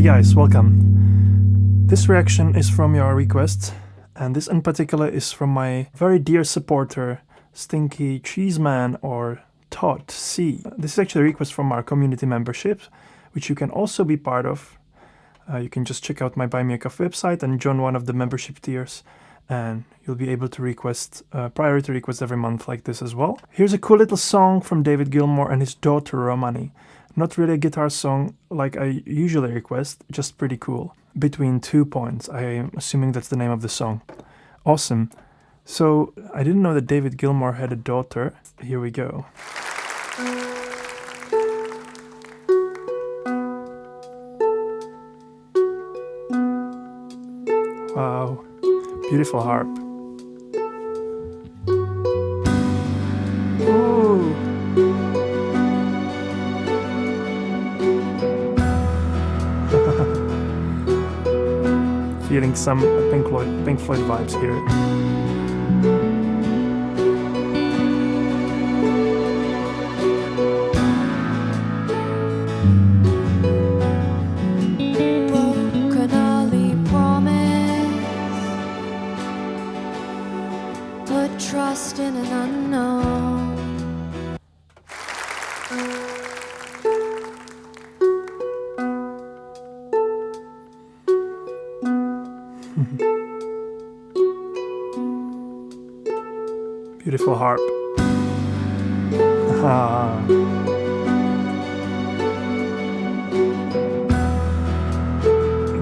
Hey guys, welcome. This reaction is from your request, and this in particular is from my very dear supporter, Stinky Cheeseman or Todd C. This is actually a request from our community membership, which you can also be part of. You can just check out my Buy Me a Coffee website and join one of the membership tiers, and you'll be able to request priority requests every month like this as well. Here's a cool little song from David Gilmour and his daughter Romany. Not really a guitar song like I usually request, just pretty cool. Between 2 points, I'm assuming that's the name of the song. Awesome. So I didn't know that David Gilmour had a daughter. Here we go. Wow, beautiful harp. Ooh. Feeling some Pink Floyd vibes here. Broken early promise, put trust in an unknown. Beautiful harp.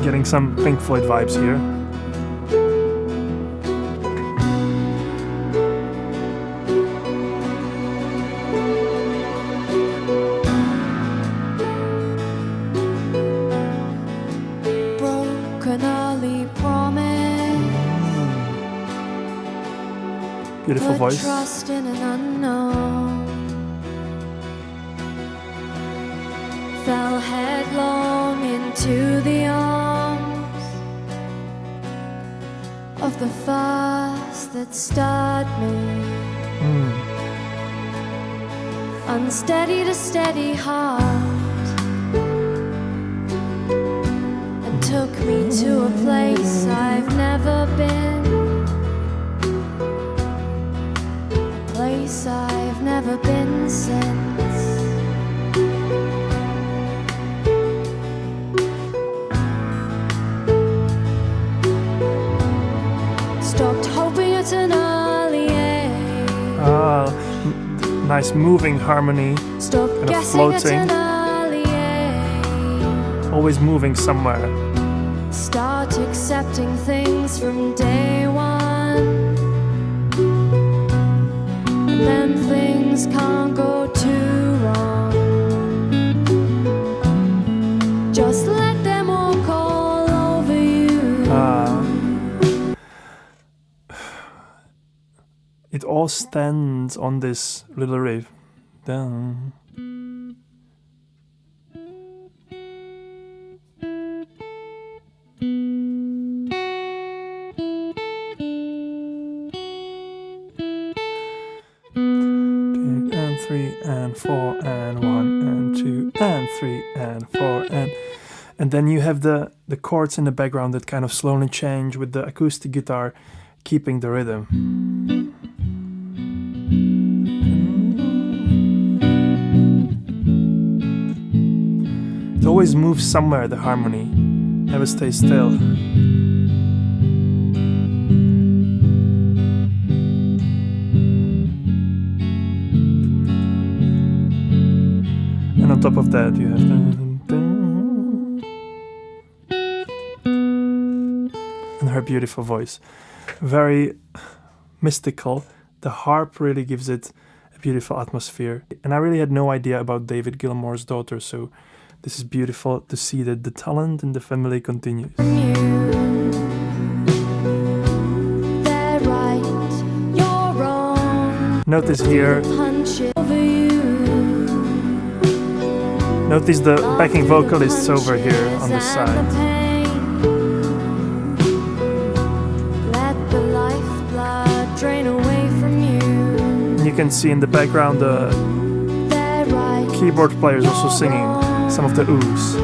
Getting some Pink Floyd vibes here. Broken early promise, Beautiful put voice. trust in an unknown. Fell headlong into the arms of the first that stirred me. Unsteady to steady heart, and took me to a place I've never been, a place I've never been since. Stopped hoping at an early age. Nice moving harmony, Stop kind of guessing floating, at an early age. always moving somewhere. Start accepting things from day one, and then things can't go too wrong. Just let them walk all over you. It all stands on this little riff. Dun. And 3 and 4 and 1 and 2 and 3 and 4 and then you have the chords in the background that kind of slowly change with the acoustic guitar keeping the rhythm. It always moves somewhere, the harmony never stays still. And on top of that you have and her beautiful voice. Very mystical. The harp really gives it a beautiful atmosphere. And I really had no idea about David Gilmour's daughter, so this is beautiful to see that the talent in the family continues. They're right, you're wrong. Notice here, notice the backing vocalists over here on the side. Let the lifeblood drain away from you. And you can see in the background the keyboard players also singing some of the oohs.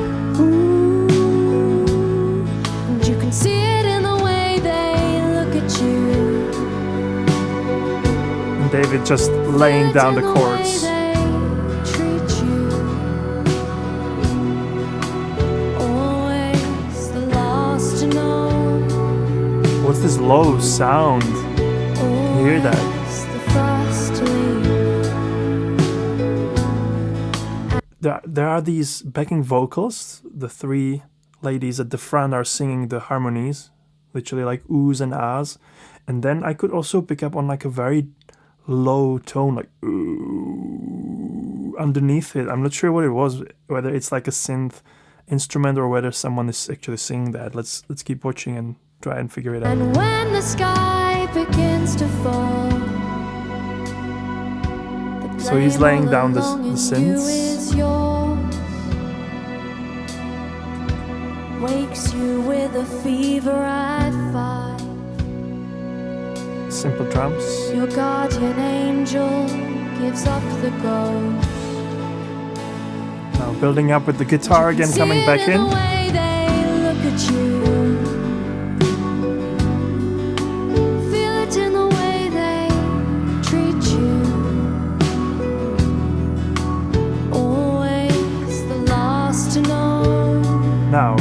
David just laying down the chords. What's this low sound? Can you hear that? There are these backing vocals. The three ladies at the front are singing the harmonies, literally like oohs and ahs. And then I could also pick up on like a very low tone, like ooh, underneath it. I'm not sure what it was, whether it's like a synth instrument or whether someone is actually singing that. Let's keep watching and try and figure it out. And when the sky begins to fall, so he's laying down the synths. Wakes you with a fever at 5. Simple drums. Your guardian angel gives up the ghost. Now building up with the guitar again, coming back in. The way they look at you. Feel it in the way they treat you. Always the last to know. Now.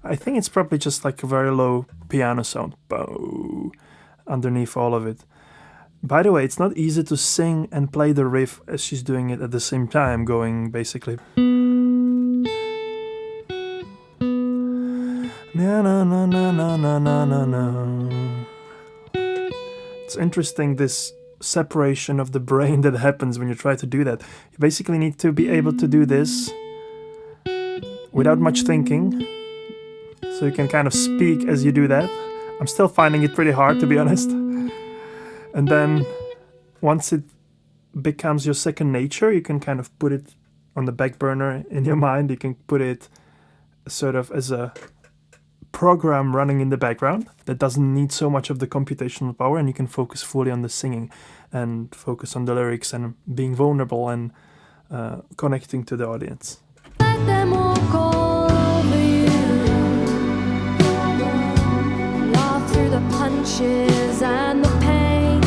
I think it's probably just like a very low piano sound, bow, underneath all of it. By the way, it's not easy to sing and play the riff as she's doing it at the same time, going basically. Na na na na na na na na na. It's interesting, this separation of the brain that happens when you try to do that. You basically need to be able to do this without much thinking, so you can kind of speak as you do that. I'm still finding it pretty hard, to be honest. And then once it becomes your second nature, you can kind of put it on the back burner in your mind. You can put it sort of as a program running in the background that doesn't need so much of the computational power, and you can focus fully on the singing and focus on the lyrics and being vulnerable and connecting to the audience. Let them walk all over you. Laugh through the punches and the pain.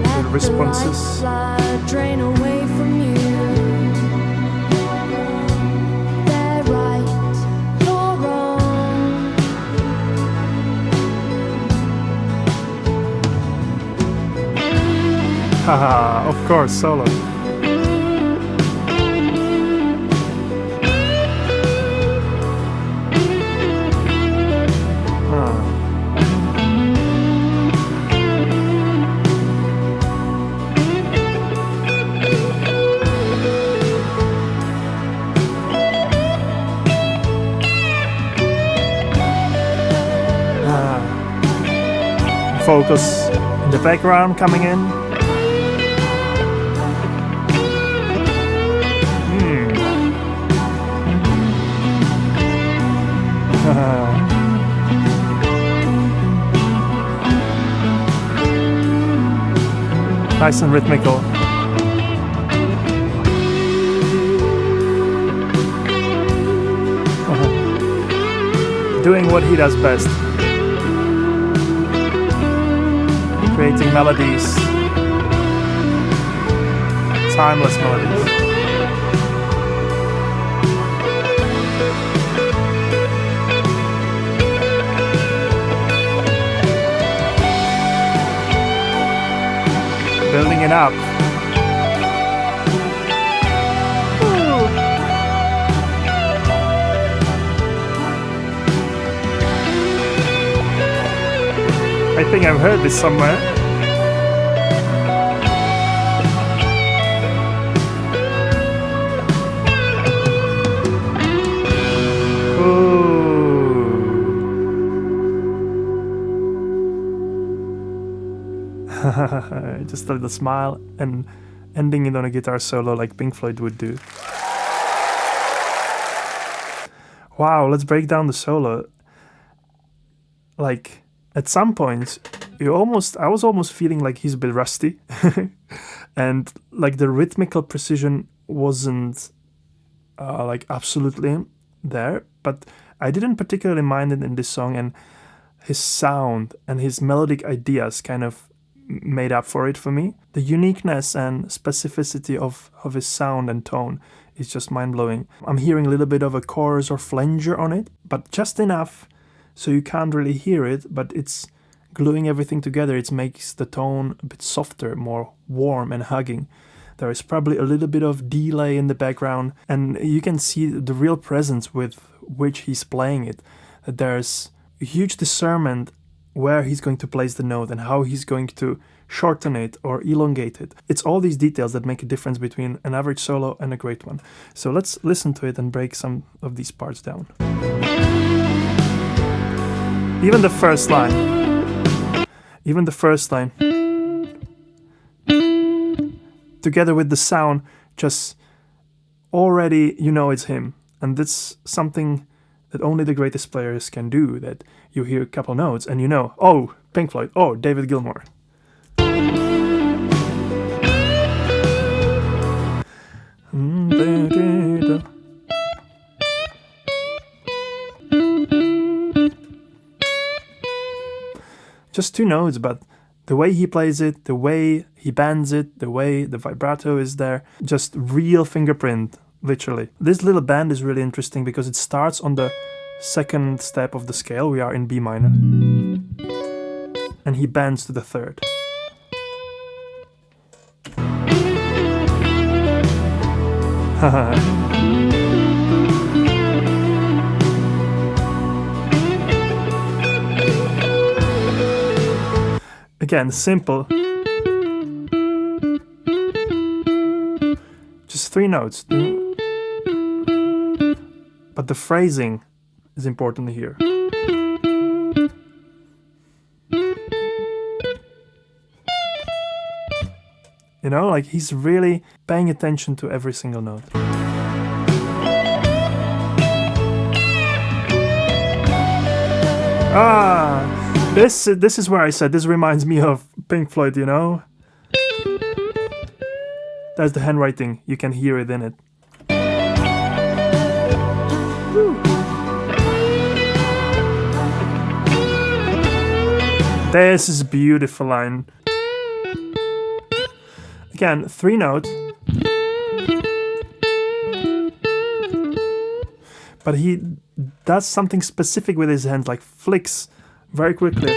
Let the responses. The lifeblood drain away from you. They're right, you're wrong. Haha, of course, solo. Focus in the background coming in. Nice and rhythmical. Doing what he does best. Creating melodies. Timeless melodies. Building it up. I think I've heard this somewhere. Just a little smile and ending it on a guitar solo like Pink Floyd would do. Wow, let's break down the solo. Like, at some point, I was almost feeling like he's a bit rusty. And like the rhythmical precision wasn't like absolutely there, but I didn't particularly mind it in this song, and his sound and his melodic ideas kind of made up for it for me. The uniqueness and specificity of his sound and tone is just mind-blowing. I'm hearing a little bit of a chorus or flanger on it, but just enough so you can't really hear it, but it's gluing everything together. It makes the tone a bit softer, more warm and hugging. There is probably a little bit of delay in the background, and you can see the real presence with which he's playing it. There's a huge discernment where he's going to place the note and how he's going to shorten it or elongate it. It's all these details that make a difference between an average solo and a great one. So let's listen to it and break some of these parts down. Even the first line, together with the sound, just already you know it's him. And that's something that only the greatest players can do, that you hear a couple notes and you know, oh, Pink Floyd, oh, David Gilmour. Just two notes, but the way he plays it, the way he bends it, the way the vibrato is there, just real fingerprint, literally. This little bend is really interesting because it starts on the second step of the scale. We are in B minor. And he bends to the third. Again, simple. Just three notes. But the phrasing is important here. You know, like he's really paying attention to every single note. This is where I said this reminds me of Pink Floyd, you know? There's the handwriting, you can hear it in it. This is a beautiful line. Again, three notes. But he does something specific with his hands, like flicks very quickly.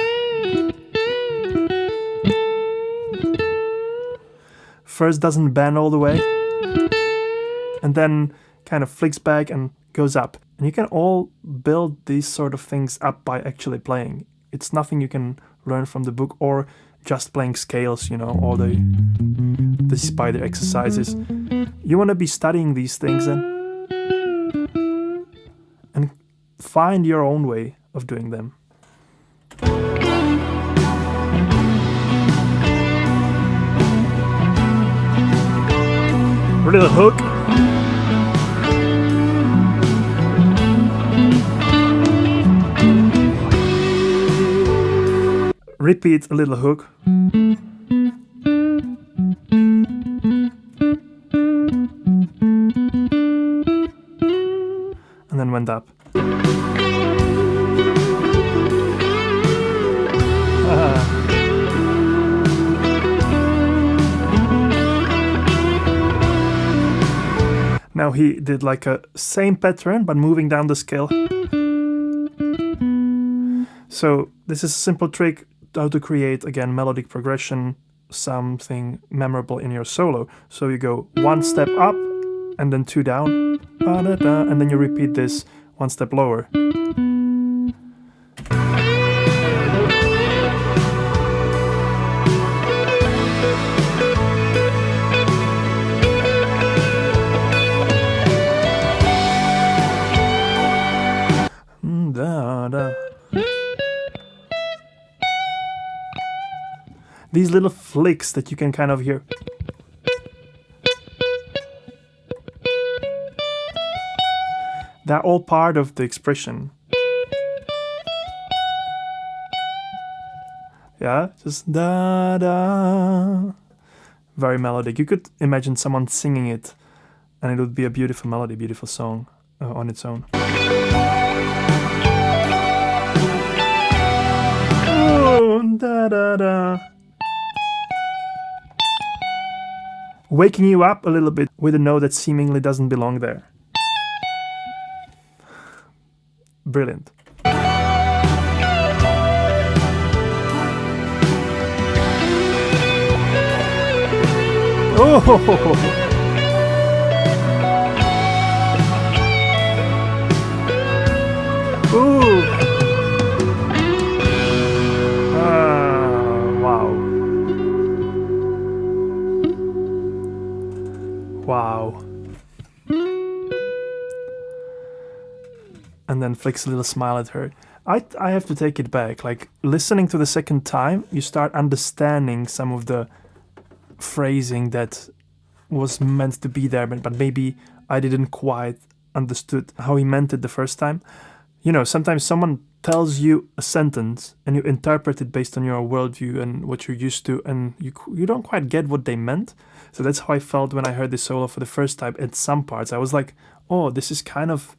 First doesn't bend all the way, and then kind of flicks back and goes up. And you can all build these sort of things up by actually playing. It's nothing you can learn from the book or just playing scales, you know, or the spider exercises. You want to be studying these things and find your own way of doing them. Little hook. Repeat a little hook. And then went up. Now he did like a same pattern but moving down the scale. So this is a simple trick how to create, again, melodic progression, something memorable in your solo. So you go one step up and then two down, and then you repeat this one step lower. These little flicks that you can kind of hear. They're all part of the expression. Yeah, just da da. Very melodic. You could imagine someone singing it and it would be a beautiful melody, beautiful song on its own. Oh, da da da. Waking you up a little bit with a note that seemingly doesn't belong there. Brilliant. Oh! Ooh! Wow. Wow. And then flicks a little smile at her. I have to take it back. Like, listening to the second time, you start understanding some of the phrasing that was meant to be there, but maybe I didn't quite understood how he meant it the first time. You know, sometimes someone tells you a sentence and you interpret it based on your worldview and what you're used to, and you don't quite get what they meant. So that's how I felt when I heard this solo for the first time. At some parts I was like, oh, this is kind of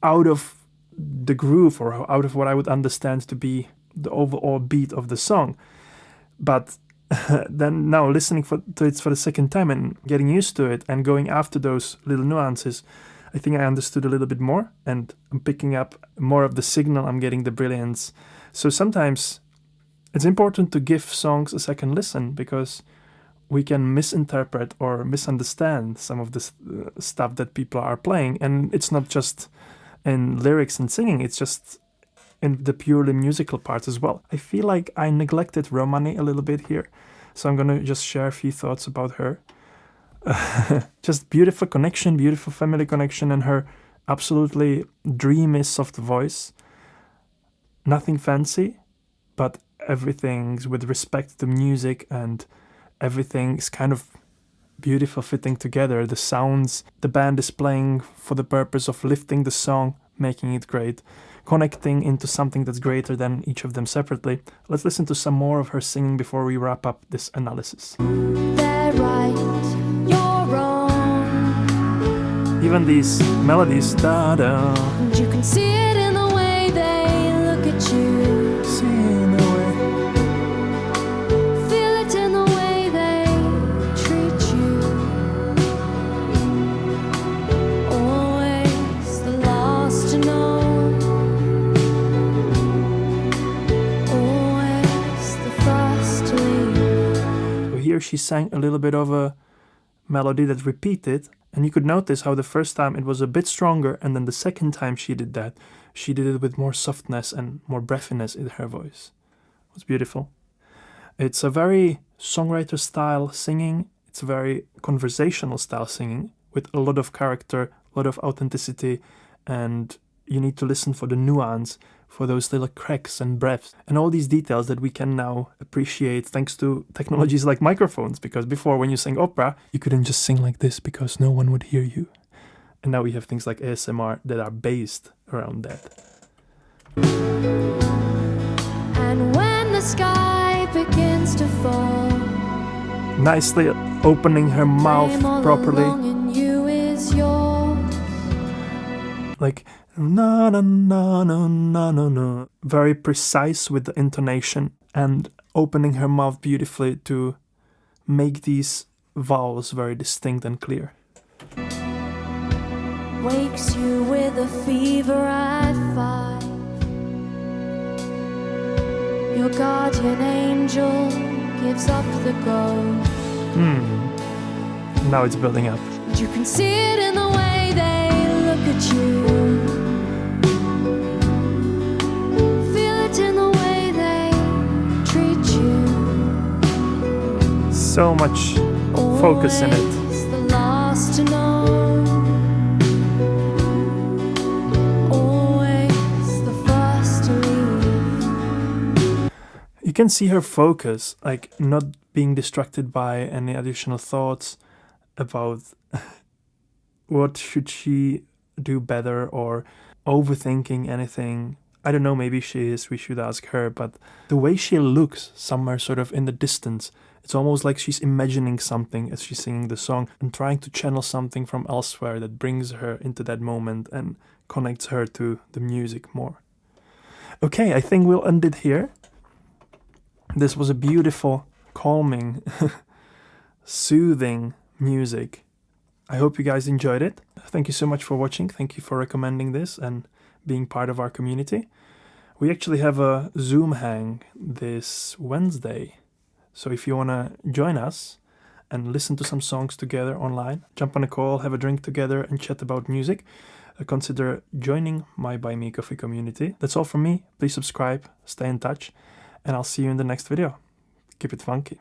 out of the groove, or out of what I would understand to be the overall beat of the song. But then now listening to it for the second time and getting used to it and going after those little nuances, I think I understood a little bit more, and I'm picking up more of the signal. I'm getting the brilliance. So sometimes it's important to give songs a second listen, because we can misinterpret or misunderstand some of the stuff that people are playing. And it's not just in lyrics and singing, it's just in the purely musical parts as well. I feel like I neglected Romany a little bit here, so I'm gonna just share a few thoughts about her. Just beautiful connection, beautiful family connection, and her absolutely dreamy soft voice. Nothing fancy, but everything's with respect to music, and everything's kind of beautiful fitting together. The sounds the band is playing for the purpose of lifting the song, making it great, connecting into something that's greater than each of them separately. Let's listen to some more of her singing before we wrap up this analysis. They're right, you're wrong. Even these melodies, da-da. And you can see it in the way they look at you. See in the way. Feel it in the way they treat you. Always the last to know. Always the first to leave. So here she sang a little bit of a melody that repeated, and you could notice how the first time it was a bit stronger, and then the second time she did that, she did it with more softness and more breathiness in her voice. It was beautiful. It's a very songwriter style singing. It's a very conversational style singing with a lot of character, a lot of authenticity, and you need to listen for the nuance, for those little cracks and breaths, and all these details that we can now appreciate thanks to technologies like microphones, because before, when you sang opera, you couldn't just sing like this because no one would hear you. And now we have things like ASMR that are based around that. And when the sky begins to fall, Nicely opening her mouth I'm all properly. along and you is yours. Like, na na na na na na na. Very precise with the intonation, and opening her mouth beautifully to make these vowels very distinct and clear. Wakes you with a fever at 5. Your guardian angel gives up the ghost. Now it's building up. And you can see it in the way they look at you. Feel it in the way they treat you. So much focus in it. Always the last to know. Always the first to leave. You can see her focus, like not being distracted by any additional thoughts about what should she do better, or overthinking anything. I don't know, maybe she is, we should ask her, but the way she looks somewhere sort of in the distance, it's almost like she's imagining something as she's singing the song and trying to channel something from elsewhere that brings her into that moment and connects her to the music more. Okay, I think we'll end it here. This was a beautiful, calming, soothing music. I hope you guys enjoyed it. Thank you so much for watching. Thank you for recommending this and being part of our community. We actually have a Zoom hang this Wednesday. So if you want to join us and listen to some songs together online, jump on a call, have a drink together and chat about music, consider joining my Buy Me Coffee community. That's all from me. Please subscribe, stay in touch, and I'll see you in the next video. Keep it funky.